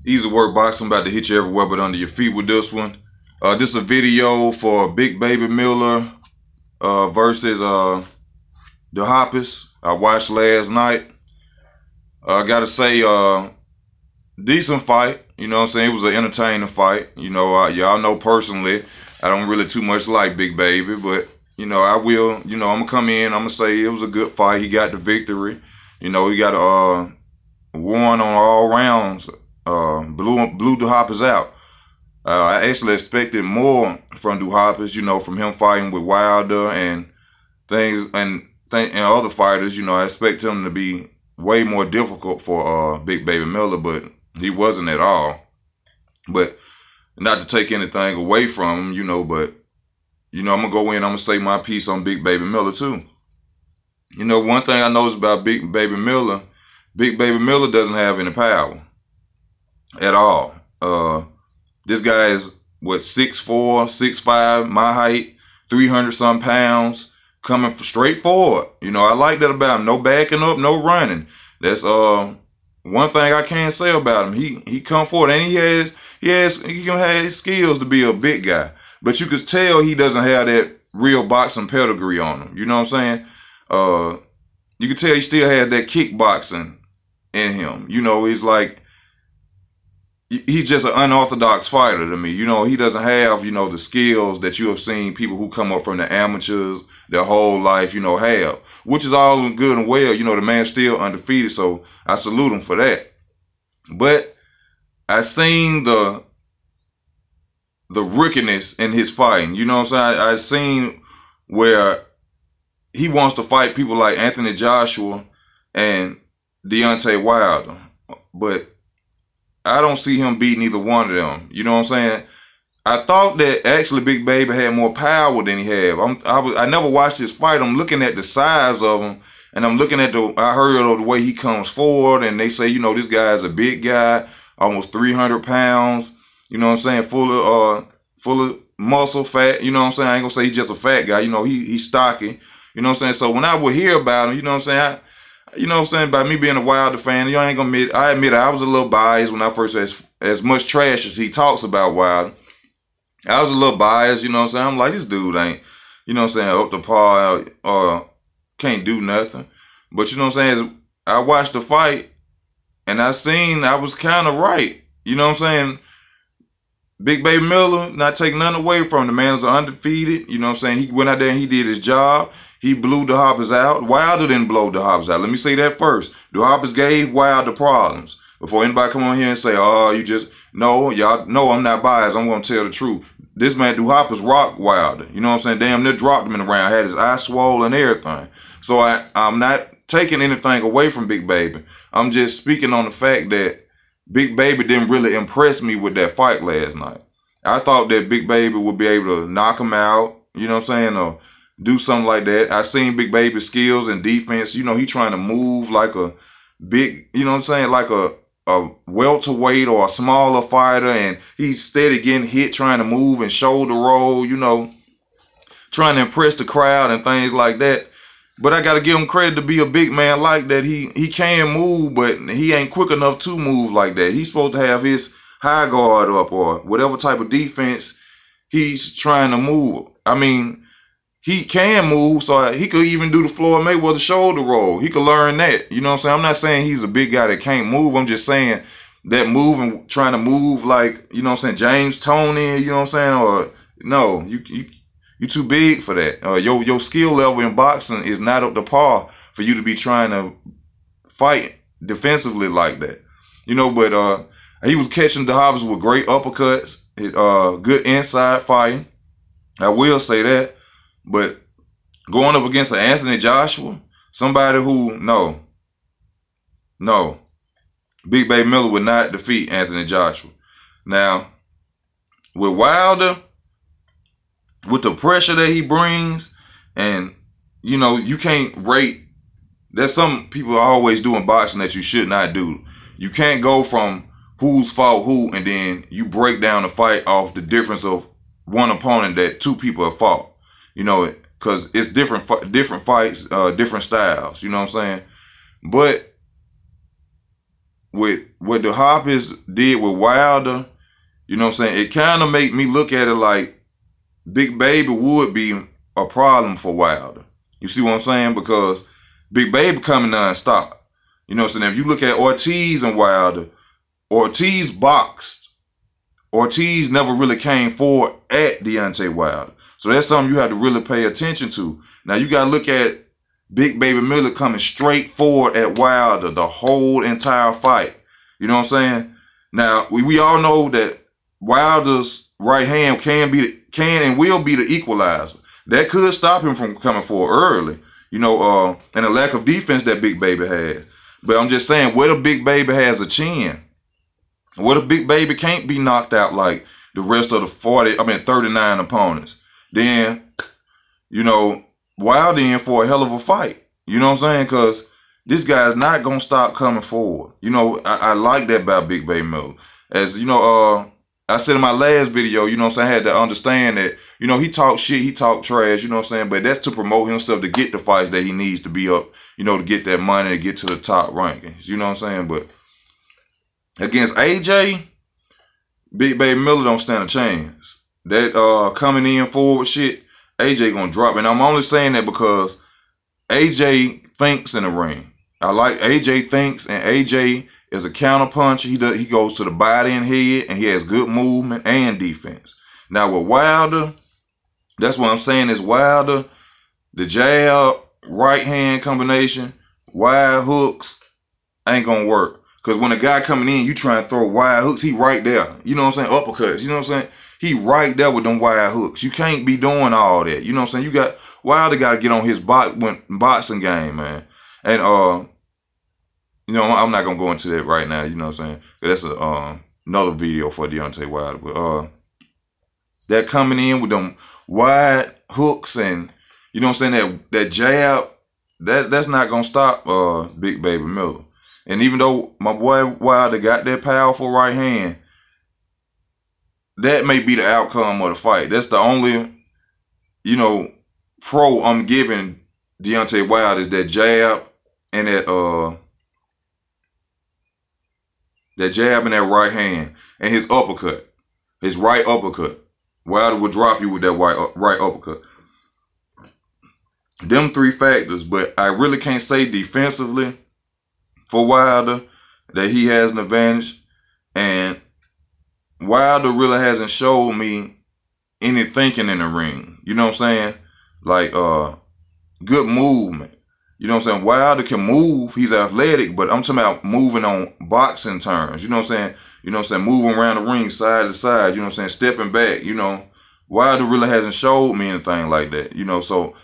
Easy work boxing, about to hit you everywhere but under your feet with this one. This is a video for Bigbaby Miller versus Duhaupas. I watched last night. I gotta say, decent fight. You know what I'm saying? It was an entertaining fight. You know, y'all know personally, I don't really too much like Bigbaby, but you know, I will. You know, I'm gonna come in. I'm gonna say it was a good fight. He got the victory. You know, he got won on all rounds. Blew Duhaupas out. I actually expected more from Duhaupas, you know, from him fighting with Wilder and things and other fighters. You know, I expect him to be way more difficult for Bigbaby Miller, but he wasn't at all. But not to take anything away from him, you know, but you know, I'm gonna go in, I'm gonna say my piece on Bigbaby Miller too. You know, one thing I noticed about Bigbaby Miller doesn't have any power at all. This guy is what, 6'4", 6'5", my height, 300 some pounds, coming straight forward. You know, I like that about him. No backing up, no running. That's one thing I can't say about him. He come forward and he can have his skills to be a big guy, but you could tell he doesn't have that real boxing pedigree on him. You know what I'm saying? You can tell he still has that kickboxing in him. You know, he's like, he's just an unorthodox fighter to me. You know, he doesn't have, you know, the skills that you have seen people who come up from the amateurs their whole life, you know, have, which is all good and well. You know, the man's still undefeated, so I salute him for that. But I seen the rookiness in his fighting. You know what I'm saying? I seen where he wants to fight people like Anthony Joshua and Deontay Wilder, but I don't see him beating either one of them. You know what I'm saying? I thought that actually Bigbaby had more power than he had. I never watched his fight. I'm looking at the size of him, and I'm looking at I heard of the way he comes forward, and they say, you know, this guy is a big guy, almost 300 pounds. You know what I'm saying? Full of muscle, fat. You know what I'm saying? I ain't gonna say he's just a fat guy. You know, he's stocky. You know what I'm saying? So when I would hear about him, you know what I'm saying? You know what I'm saying? By me being a Wilder fan, you ain't gonna admit, I admit I was a little biased when I first, as much trash as he talks about Wilder, I was a little biased, you know what I'm saying? I'm like, this dude ain't, you know what I'm saying, up to par, or can't do nothing. But you know what I'm saying? I watched the fight, and I was kind of right. You know what I'm saying? Bigbaby Miller, not taking nothing away from him. The man is undefeated. You know what I'm saying? He went out there and he did his job. He blew Duhaupas out. Wilder didn't blow Duhaupas out. Let me say that first. Duhaupas gave Wilder problems. Before anybody come on here and say, oh, you just, no, y'all know I'm not biased. I'm going to tell the truth. This man, Duhaupas, rocked Wilder. You know what I'm saying? Damn near dropped him in the round. Had his eyes swollen and everything. So I'm not taking anything away from Bigbaby. I'm just speaking on the fact that Bigbaby didn't really impress me with that fight last night. I thought that Bigbaby would be able to knock him out, you know what I'm saying, or do something like that. I seen Bigbaby's skills and defense. You know, he trying to move like a big, you know what I'm saying, like a welterweight or a smaller fighter, and he's steady getting hit trying to move and shoulder roll, you know, trying to impress the crowd and things like that. But I got to give him credit to be a big man like that. He can move, but he ain't quick enough to move like that. He's supposed to have his high guard up or whatever type of defense he's trying to move. I mean, he can move, so he could even do the Floyd Mayweather shoulder roll. He could learn that. You know what I'm saying? I'm not saying he's a big guy that can't move. I'm just saying that moving, trying to move like, you know what I'm saying, James Toney, you know what I'm saying? Or no, you too big for that. Your skill level in boxing is not up to par for you to be trying to fight defensively like that. You know, but he was catching Duhaupas with great uppercuts, good inside fighting. I will say that. But going up against an Anthony Joshua, somebody who, no, Bigbaby Miller would not defeat Anthony Joshua. Now, with Wilder, with the pressure that he brings, and, you know, you can't rate, there's some people always doing boxing that you should not do. You can't go from who's fought who, and then you break down the fight off the difference of one opponent that two people have fought. You know, because it's different fights, different styles. You know what I'm saying? But with what Duhaupas did with Wilder, you know what I'm saying, it kind of make me look at it like Bigbaby would be a problem for Wilder. You see what I'm saying? Because Bigbaby coming non-stop. You know what I'm saying? If you look at Ortiz and Wilder, Ortiz boxed. Ortiz never really came forward at Deontay Wilder. So that's something you have to really pay attention to. Now you got to look at Bigbaby Miller coming straight forward at Wilder the whole entire fight. You know what I'm saying? Now, we all know that Wilder's right hand can and will be the equalizer. That could stop him from coming forward early. You know, and the lack of defense that Bigbaby has. But I'm just saying, what if Bigbaby has a chin? What if Bigbaby can't be knocked out like the rest of the 39 opponents? Then, you know, Wilder in for a hell of a fight. You know what I'm saying? Because this guy's not going to stop coming forward. You know, I like that about Bigbaby Miller. As, you know, I said in my last video, you know what I'm saying, I had to understand that, you know, he talk shit, he talk trash, you know what I'm saying? But that's to promote himself to get the fights that he needs to be up, you know, to get that money, to get to the top rankings. You know what I'm saying? But against AJ, Bigbaby Miller don't stand a chance. That coming in forward shit, AJ gonna drop. And I'm only saying that because AJ thinks in the ring. I like AJ thinks, and AJ is a counter puncher. He goes to the body and head, and he has good movement and defense. Now with Wilder, that's what I'm saying is Wilder, the jab, right hand combination, wide hooks ain't gonna work. Because when a guy coming in, you try and throw wide hooks, he right there. You know what I'm saying? Uppercuts, you know what I'm saying? He right there with them wide hooks. You can't be doing all that. You know what I'm saying? Wilder got to get on his boxing game, man. And, you know, I'm not going to go into that right now, you know what I'm saying? That's another video for Deontay Wilder. But that coming in with them wide hooks and, you know what I'm saying, that jab, that's not going to stop Bigbaby Miller. And even though my boy Wilder got that powerful right hand, that may be the outcome of the fight. That's the only, you know, pro I'm giving Deontay Wilder is that jab and that jab and that right hand and his uppercut, his right uppercut. Wilder will drop you with that right uppercut. Them three factors, but I really can't say defensively for Wilder that he has an advantage, and Wilder really hasn't showed me any thinking in the ring. You know what I'm saying? Like good movement. You know what I'm saying? Wilder can move. He's athletic, but I'm talking about moving on boxing terms. You know what I'm saying? You know what I'm saying? Moving around the ring side to side. You know what I'm saying? Stepping back. You know, Wilder really hasn't showed me anything like that. You know, so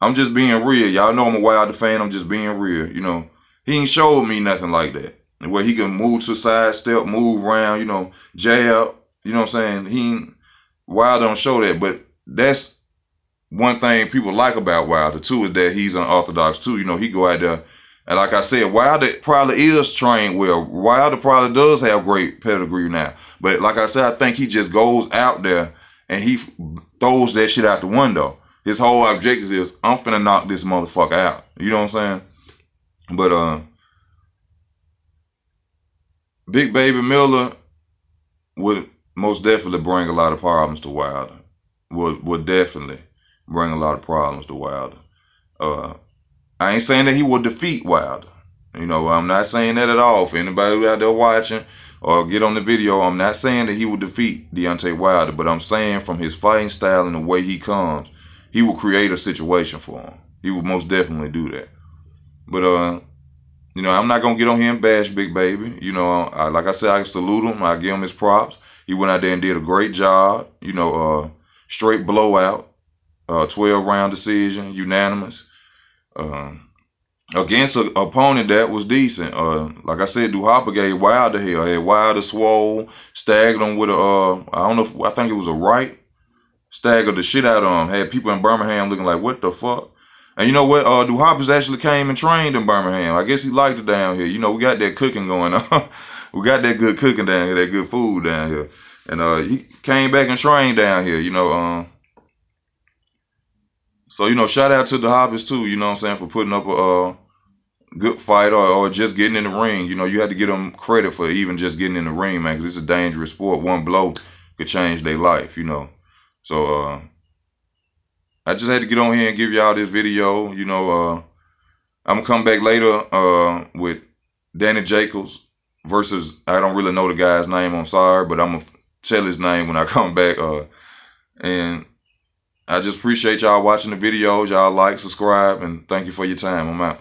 I'm just being real. Y'all know I'm a Wilder fan. I'm just being real. You know, he ain't showed me nothing like that. Where he can move to side, step, move around, you know, jab, you know what I'm saying? Wilder don't show that, but that's one thing people like about Wilder too, is that he's unorthodox too. You know, he go out there, and like I said, Wilder probably is trained well. Wilder probably does have great pedigree now. But like I said, I think he just goes out there and he throws that shit out the window. His whole objective is, I'm finna knock this motherfucker out. You know what I'm saying? But Bigbaby Miller would most definitely bring a lot of problems to Wilder. Would definitely bring a lot of problems to Wilder. I ain't saying that he would defeat Wilder. You know, I'm not saying that at all. For anybody out there watching or get on the video, I'm not saying that he would defeat Deontay Wilder, but I'm saying from his fighting style and the way he comes, he will create a situation for him. He would most definitely do that. But you know, I'm not going to get on here and bash Bigbaby. You know, like I said, I salute him. I give him his props. He went out there and did a great job. You know, straight blowout, 12-round decision, unanimous. Against an opponent that was decent. Like I said, Duhaupas gave Wilder hell. Had Wilder swole, staggered him with I think it was a right. Staggered the shit out of him. Had people in Birmingham looking like, what the fuck? And you know what? Duhaupas actually came and trained in Birmingham. I guess he liked it down here. You know, we got that cooking going on. We got that good cooking down here, that good food down here. And he came back and trained down here, you know. So, you know, shout out to Duhaupas too, you know what I'm saying, for putting up a good fighter or just getting in the ring. You know, you had to give them credit for even just getting in the ring, man, because it's a dangerous sport. One blow could change their life, you know. So I just had to get on here and give y'all this video. You know, I'm gonna come back later with Danny Jacobs versus, I don't really know the guy's name, I'm sorry, but I'm gonna tell his name when I come back. And I just appreciate y'all watching the videos. Y'all like, subscribe, and thank you for your time. I'm out.